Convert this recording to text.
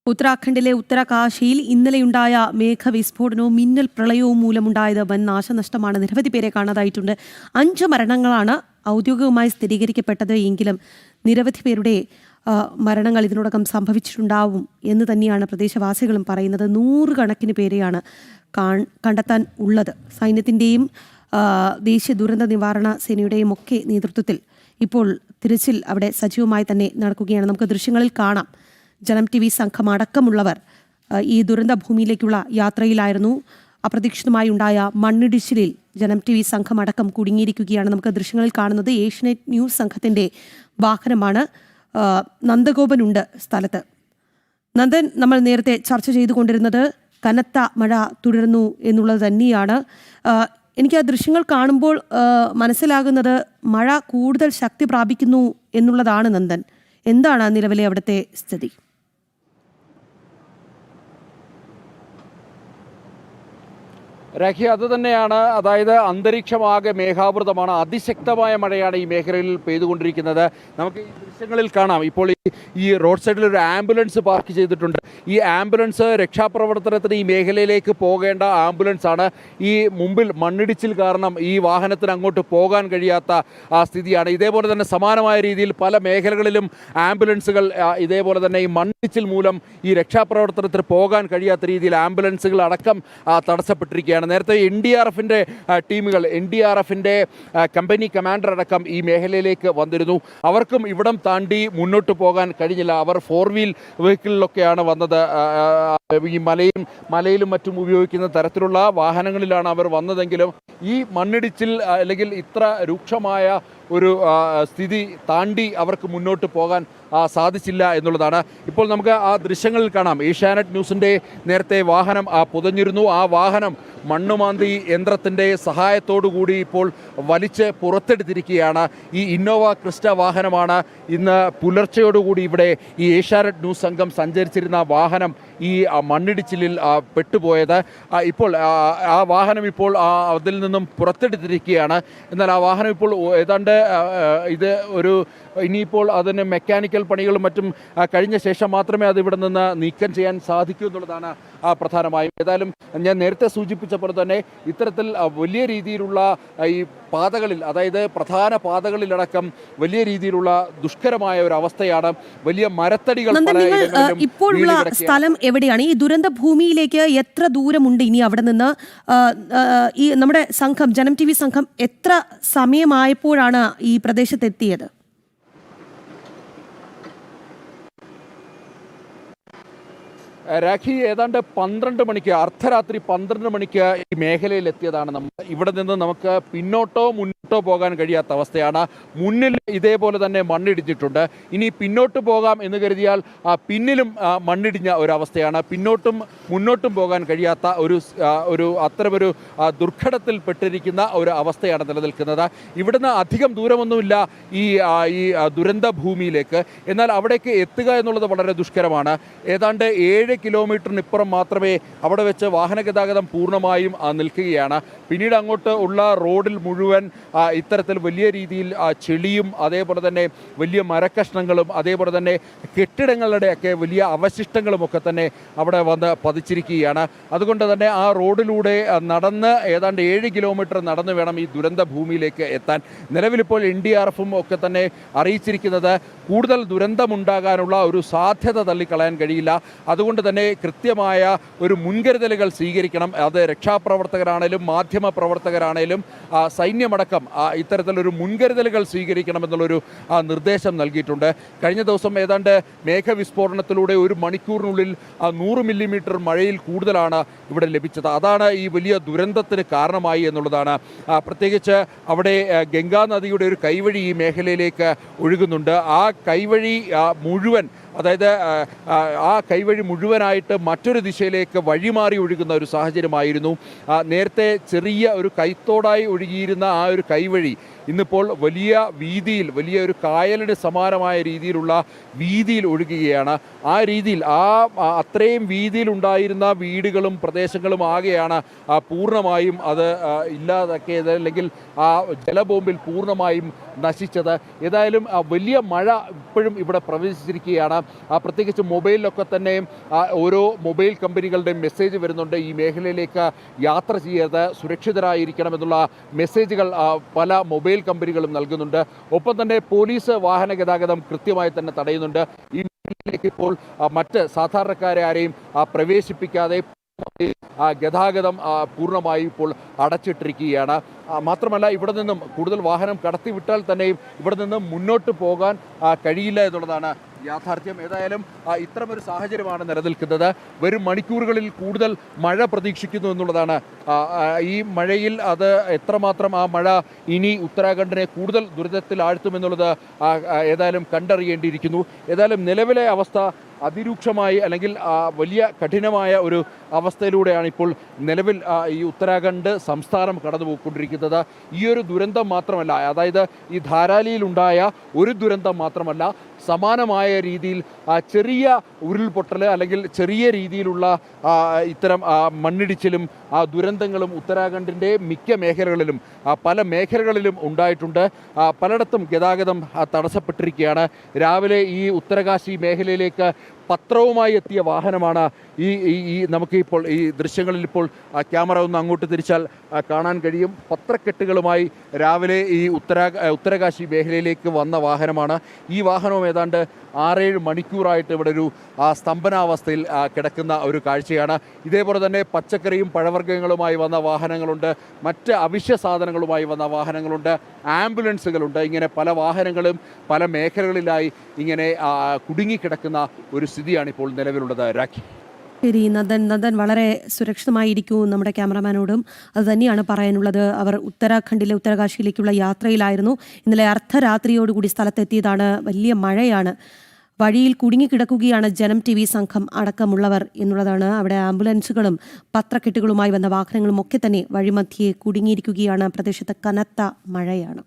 ഉത്തരാഖണ്ഡിലെ ഉത്തരകാശിയിൽ ഇന്നലെയുണ്ടായ മേഘവിസ്ഫോടനവും മിന്നൽ പ്രളയവും മൂലമുണ്ടായത് വൻ നാശനഷ്ടമാണ്. നിരവധി പേരെ കാണാതായിട്ടുണ്ട്. 5 മരണങ്ങളാണ് ഔദ്യോഗികമായി സ്ഥിരീകരിക്കപ്പെട്ടത്. എങ്കിലും നിരവധി പേരുടെ മരണങ്ങൾ ഇതിനോടകം സംഭവിച്ചിട്ടുണ്ടാവും എന്ന് തന്നെയാണ് പ്രദേശവാസികളും പറയുന്നത്. 100 കണക്കിന് പേരെയാണ് കണ്ടെത്താൻ ഉള്ളത്. സൈന്യത്തിൻ്റെയും ദേശീയ ദുരന്ത നിവാരണ സേനയുടെയും ഒക്കെ നേതൃത്വത്തിൽ ഇപ്പോൾ തിരച്ചിൽ അവിടെ സജീവമായി തന്നെ നടക്കുകയാണ്. നമുക്ക് ദൃശ്യങ്ങളിൽ കാണാം. ജനം TV സംഘം അടക്കമുള്ളവർ ഈ ദുരന്ത ഭൂമിയിലേക്കുള്ള യാത്രയിലായിരുന്നു. അപ്രതീക്ഷിതമായി ഉണ്ടായ മണ്ണിടിച്ചിലിൽ ജനം TV സംഘം അടക്കം കുടുങ്ങിയിരിക്കുകയാണ്. നമുക്ക് ദൃശ്യങ്ങളിൽ കാണുന്നത് ഏഷ്യനെറ്റ് ന്യൂസ് സംഘത്തിന്റെ വാഹനമാണ്. നന്ദഗോപനുണ്ട് സ്ഥലത്ത്. നന്ദൻ, നമ്മൾ നേരത്തെ ചർച്ച ചെയ്തുകൊണ്ടിരുന്നത് കനത്ത മഴ തുടരുന്നു എന്നുള്ളത് തന്നെയാണ്. എനിക്ക് ആ ദൃശ്യങ്ങൾ കാണുമ്പോൾ മനസ്സിലാകുന്നത് മഴ കൂടുതൽ ശക്തി പ്രാപിക്കുന്നു എന്നുള്ളതാണ്. നന്ദൻ, എന്താണ് നിലവിലെ അവിടുത്തെ സ്ഥിതി? രാഖി, അത് തന്നെയാണ്. അതായത് അന്തരീക്ഷമാകെ മേഘാവൃതമാണ്. അതിശക്തമായ മഴയാണ് ഈ മേഖലയിൽ പെയ്തുകൊണ്ടിരിക്കുന്നത്. നമുക്ക് ഈ ദൃശ്യങ്ങളിൽ കാണാം. ഇപ്പോൾ ഈ റോഡ് സൈഡിൽ ഒരു ആംബുലൻസ് പാർക്ക് ചെയ്തിട്ടുണ്ട്. ഈ ആംബുലൻസ് രക്ഷാപ്രവർത്തനത്തിന് ഈ മേഖലയിലേക്ക് പോകേണ്ട ആംബുലൻസ് ആണ്. ഈ മുമ്പിൽ മണ്ണിടിച്ചിൽ കാരണം ഈ വാഹനത്തിന് അങ്ങോട്ട് പോകാൻ കഴിയാത്ത സ്ഥിതിയാണ്. ഇതേപോലെ തന്നെ സമാനമായ രീതിയിൽ പല മേഖലകളിലും ആംബുലൻസുകൾ ഇതേപോലെ തന്നെ ഈ മണ്ണിടിച്ചിൽ മൂലം ഈ രക്ഷാപ്രവർത്തനത്തിന് പോകാൻ കഴിയാത്ത രീതിയിൽ ആംബുലൻസുകൾ അടക്കം തടസ്സപ്പെട്ടിരിക്കുകയാണ്. നേരത്തെ NDRFിൻ്റെ ടീമുകൾ, NDRFിൻ്റെ കമ്പനി കമാൻഡർ അടക്കം ഈ മേഖലയിലേക്ക് വന്നിരുന്നു. അവർക്കും ഇവിടം താണ്ടി മുന്നോട്ട് പോകാൻ കഴിഞ്ഞില്ല. അവർ 4 വീൽ വെഹിക്കിളിലൊക്കെയാണ് വന്നത്. ഈ മലയിലും മറ്റും ഉപയോഗിക്കുന്ന തരത്തിലുള്ള വാഹനങ്ങളിലാണ് അവർ വന്നതെങ്കിലും ഈ മണ്ണിടിച്ചിൽ അല്ലെങ്കിൽ ഇത്ര രൂക്ഷമായ ഒരു സ്ഥിതി താണ്ടി അവർക്ക് മുന്നോട്ട് പോകാൻ സാധിച്ചില്ല എന്നുള്ളതാണ്. ഇപ്പോൾ നമുക്ക് ആ ദൃശ്യങ്ങളിൽ കാണാം. ഏഷ്യാനെറ്റ് ന്യൂസിൻ്റെ നേരത്തെ വാഹനം പുതഞ്ഞിരുന്നു. ആ വാഹനം മണ്ണുമാന്തി യന്ത്രത്തിൻ്റെ സഹായത്തോടുകൂടി ഇപ്പോൾ വലിച്ച് പുറത്തെടുത്തിരിക്കുകയാണ്. ഈ ഇന്നോവ ക്രിസ്റ്റ വാഹനമാണ് ഇന്ന് പുലർച്ചയോടുകൂടി ഇവിടെ ഈ ഏഷ്യാനെറ്റ് ന്യൂസ് സംഘം സഞ്ചരിച്ചിരുന്ന വാഹനം ഈ മണ്ണിടിച്ചിലിൽ പെട്ടുപോയത്. ഇപ്പോൾ ആ വാഹനം ഇപ്പോൾ അതിൽ നിന്നും പുറത്തെടുത്തിരിക്കുകയാണ്. എന്നാൽ ആ വാഹനം ഇപ്പോൾ ഏതാണ്ട് ഇനിയിപ്പോൾ അതിന് മെക്കാനിക്കൽ പണികളും മറ്റും കഴിഞ്ഞ ശേഷം മാത്രമേ അത് ഇവിടെ നിന്ന് നീക്കം ചെയ്യാൻ സാധിക്കൂ എന്നുള്ളതാണ് പ്രധാനമായും. ഏതായാലും ഞാൻ നേരത്തെ സൂചിപ്പിച്ച പോലെ തന്നെ ഇത്തരത്തിൽ വലിയ രീതിയിലുള്ള ഈ പാതകളിൽ, അതായത് പ്രധാന പാതകളിലടക്കം വലിയ രീതിയിലുള്ള ദുഷ്കരമായ ഒരു അവസ്ഥയാണ്. വലിയ മരത്തടികൾ ഇപ്പോഴുള്ള സ്ഥലം എവിടെയാണ്? ഈ ദുരന്ത ഭൂമിയിലേക്ക് എത്ര ദൂരമുണ്ട് ഇനി അവിടെ നിന്ന്? ഈ നമ്മുടെ സംഘം, ജനം TV സംഘം എത്ര സമയമായപ്പോഴാണ് ഈ പ്രദേശത്തെത്തിയത്? രാഖി, ഏതാണ്ട് 12 മണിക്ക്, അർദ്ധരാത്രി 12 മണിക്ക് ഈ മേഖലയിൽ എത്തിയതാണ് നമ്മൾ. ഇവിടെ നിന്ന് നമുക്ക് പിന്നോട്ടോ മുന്നോട്ടോ പോകാൻ കഴിയാത്ത അവസ്ഥയാണ്. മുന്നിൽ ഇതേപോലെ തന്നെ മണ്ണിടിച്ചിട്ടുണ്ട്. ഇനി പിന്നോട്ട് പോകാം എന്ന് കരുതിയാൽ പിന്നിലും മണ്ണിടിഞ്ഞ ഒരവസ്ഥയാണ്. പിന്നോട്ടും മുന്നോട്ടും പോകാൻ കഴിയാത്ത അത്തരമൊരു ദുർഘടത്തിൽപ്പെട്ടിരിക്കുന്ന ഒരു അവസ്ഥയാണ് നിലനിൽക്കുന്നത്. ഇവിടുന്ന് അധികം ദൂരമൊന്നുമില്ല ഈ ദുരന്ത ഭൂമിയിലേക്ക്. എന്നാൽ അവിടേക്ക് എത്തുക എന്നുള്ളത് വളരെ ദുഷ്കരമാണ്. ഏതാണ്ട് 7 കിലോമീറ്ററിനിപ്പുറം മാത്രമേ അവിടെ വെച്ച് വാഹന ഗതാഗതം പൂർണ്ണമായും നിൽക്കുകയാണ്. പിന്നീട് അങ്ങോട്ട് ഉള്ള റോഡിൽ മുഴുവൻ ഇത്തരത്തിൽ വലിയ രീതിയിൽ ചെളിയും അതേപോലെ തന്നെ വലിയ മരക്കഷ്ണങ്ങളും അതേപോലെ തന്നെ കെട്ടിടങ്ങളുടെയൊക്കെ വലിയ അവശിഷ്ടങ്ങളുമൊക്കെ തന്നെ അവിടെ വന്ന് പതിച്ചിരിക്കുകയാണ്. അതുകൊണ്ട് തന്നെ ആ റോഡിലൂടെ നടന്ന് ഏതാണ്ട് 7 കിലോമീറ്റർ നടന്ന് വേണം ഈ ദുരന്ത ഭൂമിയിലേക്ക് എത്താൻ. നിലവിലിപ്പോൾ NDRFും ഒക്കെ തന്നെ അറിയിച്ചിരിക്കുന്നത് കൂടുതൽ ദുരന്തമുണ്ടാകാനുള്ള ഒരു സാധ്യത തള്ളിക്കളയാൻ കഴിയില്ല. അതുകൊണ്ട് തന്നെ കൃത്യമായ ഒരു മുൻകരുതലുകൾ സ്വീകരിക്കണം. അത് രക്ഷാപ്രവർത്തകരാണേലും മാധ്യമ പ്രവർത്തകരാണേലും സൈന്യമടക്കം ഇത്തരത്തിലൊരു മുൻകരുതലുകൾ സ്വീകരിക്കണമെന്നുള്ളൊരു നിർദ്ദേശം നൽകിയിട്ടുണ്ട്. കഴിഞ്ഞ ദിവസം ഏതാണ്ട് മേഘവിസ്ഫോടനത്തിലൂടെ 1 മണിക്കൂറിനുള്ളിൽ 100 മില്ലിമീറ്റർ മഴയിൽ കൂടുതലാണ് ഇവിടെ ലഭിച്ചത്. അതാണ് ഈ വലിയ ദുരന്തത്തിന് കാരണമായി എന്നുള്ളതാണ്. പ്രത്യേകിച്ച് അവിടെ ഗംഗാ നദിയുടെ ഒരു കൈവഴി ഈ മേഖലയിലേക്ക് ഒഴുകുന്നുണ്ട്. ആ കൈവഴി മുഴുവൻ, അതായത് ആ കൈവഴി മുഴുവനായിട്ട് മറ്റൊരു ദിശയിലേക്ക് വഴിമാറി ഒഴുകുന്ന ഒരു സാഹചര്യമായിരുന്നു. നേരത്തെ ചെറിയ ഒരു കൈത്തോടായി ഒഴുകിയിരുന്ന ആ ഒരു കൈവഴി ഇന്നിപ്പോൾ വലിയ വീതിയിൽ, വലിയ ഒരു കായലിന് സമാനമായ രീതിയിലുള്ള വീതിയിൽ ഒഴുകുകയാണ്. ആ രീതിയിൽ അത്രയും വീതിയിലുണ്ടായിരുന്ന വീടുകളും പ്രദേശങ്ങളും ആകെയാണ് പൂർണ്ണമായും അത് ഇല്ലാതാക്കിയത്, അല്ലെങ്കിൽ ആ ജലബോംബിൽ പൂർണ്ണമായും നശിച്ചത്. ഏതായാലും വലിയ മഴ ഇപ്പോഴും ഇവിടെ പ്രവേശിച്ചിരിക്കുകയാണ്. പ്രത്യേകിച്ച് മൊബൈലിലൊക്കെ തന്നെ ഓരോ മൊബൈൽ കമ്പനികളുടെയും മെസ്സേജ് വരുന്നുണ്ട്. ഈ മേഖലയിലേക്ക് യാത്ര ചെയ്യരുത്, സുരക്ഷിതരായിരിക്കണം എന്നുള്ള മെസ്സേജുകൾ പല മൊബൈൽ കമ്പനികളും നൽകുന്നുണ്ട്. ഒപ്പം തന്നെ പോലീസ് വാഹന ഗതാഗതം കൃത്യമായി തന്നെ തടയുന്നുണ്ട്. ഈ മേഖലയിലേക്ക് ഇപ്പോൾ മറ്റ് സാധാരണക്കാരെ ആരെയും പ്രവേശിപ്പിക്കാതെ ഗതാഗതം പൂർണ്ണമായി ഇപ്പോൾ അടച്ചിട്ടിരിക്കുകയാണ്. മാത്രമല്ല ഇവിടെ നിന്നും കൂടുതൽ വാഹനം കടത്തിവിട്ടാൽ തന്നെയും ഇവിടെ നിന്നും മുന്നോട്ട് പോകാൻ കഴിയില്ല എന്നുള്ളതാണ് യാഥാർത്ഥ്യം. ഏതായാലും ഇത്തരമൊരു സാഹചര്യമാണ് നിലനിൽക്കുന്നത്. വരും മണിക്കൂറുകളിൽ കൂടുതൽ മഴ പ്രതീക്ഷിക്കുന്നു എന്നുള്ളതാണ്. ഈ മഴയിൽ അത് എത്രമാത്രം ആ മഴ ഇനി ഉത്തരാഖണ്ഡിനെ കൂടുതൽ ദുരിതത്തിൽ ആഴ്ത്തുമെന്നുള്ളത് ഏതായാലും കണ്ടറിയേണ്ടിയിരിക്കുന്നു. ഏതായാലും നിലവിലെ അവസ്ഥ അതിരൂക്ഷമായി അല്ലെങ്കിൽ വലിയ കഠിനമായ ഒരു അവസ്ഥയിലൂടെയാണ് ഇപ്പോൾ നിലവിൽ ഈ ഉത്തരാഖണ്ഡ് സംസ്ഥാനം കടന്നുപോയിക്കൊണ്ടിരിക്കുന്നത്. ഈ ഒരു ദുരന്തം മാത്രമല്ല, അതായത് ഈ ധാരാലിയിലുണ്ടായ ഒരു ദുരന്തം മാത്രമല്ല, സമാനമായ രീതിയിൽ ചെറിയ ഉരുൾപൊട്ടൽ അല്ലെങ്കിൽ ചെറിയ രീതിയിലുള്ള ഇത്തരം മണ്ണിടിച്ചിലും ദുരന്തങ്ങളും ഉത്തരാഖണ്ഡിൻ്റെ മിക്ക മേഖലകളിലും പല മേഖലകളിലും ഉണ്ടായിട്ടുണ്ട്. പലയിടത്തും ഗതാഗതം തടസ്സപ്പെട്ടിരിക്കുകയാണ്. രാവിലെ ഈ ഉത്തരകാശി മേഖലയിലേക്ക് പത്രവുമായി എത്തിയ വാഹനമാണ് ഈ നമുക്ക് ഇപ്പോൾ ഈ ദൃശ്യങ്ങളിൽ ഇപ്പോൾ ക്യാമറ ഒന്ന് അങ്ങോട്ട് തിരിച്ചാൽ കാണാൻ കഴിയും. പത്രക്കെട്ടുകളുമായി രാവിലെ ഈ ഉത്തരകാശി മേഖലയിലേക്ക് വന്ന വാഹനമാണ്. ഈ വാഹനവും ഏതാണ്ട് 6-7 മണിക്കൂറായിട്ട് ഇവിടെ ഒരു സ്തംഭനാവസ്ഥയിൽ കിടക്കുന്ന ഒരു കാഴ്ചയാണ്. ഇതേപോലെ തന്നെ പച്ചക്കറിയും പഴവർഗ്ഗങ്ങളുമായി വന്ന വാഹനങ്ങളുണ്ട്, മറ്റ് അവശ്യ സാധനങ്ങളുമായി വന്ന വാഹനങ്ങളുണ്ട്, ആംബുലൻസുകളുണ്ട്. ഇങ്ങനെ പല വാഹനങ്ങളും പല മേഖലകളിലായി ഇങ്ങനെ കുടുങ്ങിക്കിടക്കുന്ന ഒരു സ്ഥിതിയാണ് ഇപ്പോൾ നിലവിലുള്ളത്. രാഖി. ശരി, നന്ദൻ വളരെ സുരക്ഷിതമായിരിക്കൂ. നമ്മുടെ ക്യാമറമാനോടും അത് തന്നെയാണ് പറയാനുള്ളത്. അവർ ഉത്തരാഖണ്ഡിലെ ഉത്തരകാശിയിലേക്കുള്ള യാത്രയിലായിരുന്നു. ഇന്നലെ അർദ്ധരാത്രിയോടുകൂടി സ്ഥലത്തെത്തിയതാണ്. വലിയ മഴയാണ്. വഴിയിൽ കുടുങ്ങിക്കിടക്കുകയാണ് ജനം TV സംഘം അടക്കമുള്ളവർ എന്നുള്ളതാണ്. അവിടെ ആംബുലൻസുകളും പത്രക്കെട്ടുകളുമായി വന്ന വാഹനങ്ങളും ഒക്കെ തന്നെ വഴിമധ്യേ കുടുങ്ങിയിരിക്കുകയാണ്. പ്രദേശത്ത് കനത്ത മഴയാണ്.